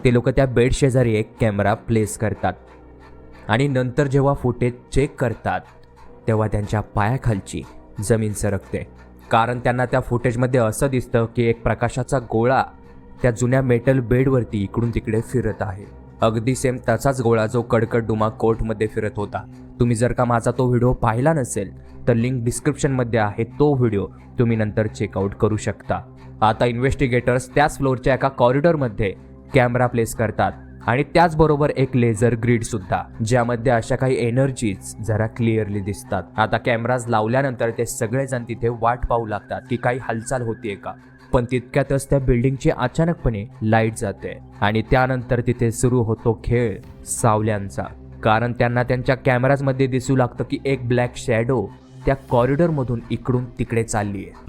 ते लोक त्या बेड शेजारी एक कॅमेरा प्लेस करतात आणि नंतर जेव्हा फुटेज चेक करतात तेव्हा त्यांच्या पायाखालची जमीन सरकते, कारण त्यांना त्या फुटेजमध्ये असं दिसतं की एक प्रकाशाचा गोळा त्या जुन्या मेटल बेडवरती इकडून तिकडे फिरत आहे. अगदी सेम तसाच गोळा जो कडकडडुमा कोर्टमध्ये फिरत होता. तुम्ही जर का माझा तो व्हिडिओ पाहिला नसेल तर लिंक डिस्क्रिप्शनमध्ये आहे, तो व्हिडिओ तुम्ही नंतर चेकआउट करू शकता. आता इन्व्हेस्टिगेटर्स त्याच फ्लोअरच्या एका कॉरिडॉरमध्ये कॅमेरा प्लेस करतात आणि त्याचबरोबर एक लेझर ग्रीड सुद्धा, ज्यामध्ये अशा काही एनर्जीज जरा क्लिअरली दिसतात. आता कॅमेराज लावल्यानंतर ते सगळेजण तिथे वाट पाहू लागतात की काही हालचाल होतीये का, पण तितक्यातच त्या बिल्डिंगची अचानकपणे लाईट जाते आणि त्यानंतर तिथे सुरू होतो खेळ सावल्यांचा, कारण त्यांना त्यांच्या कॅमेराजमध्ये दिसू लागतं की एक ब्लॅक शॅडो त्या कॉरिडॉरमधून इकडून तिकडे चालली आहे.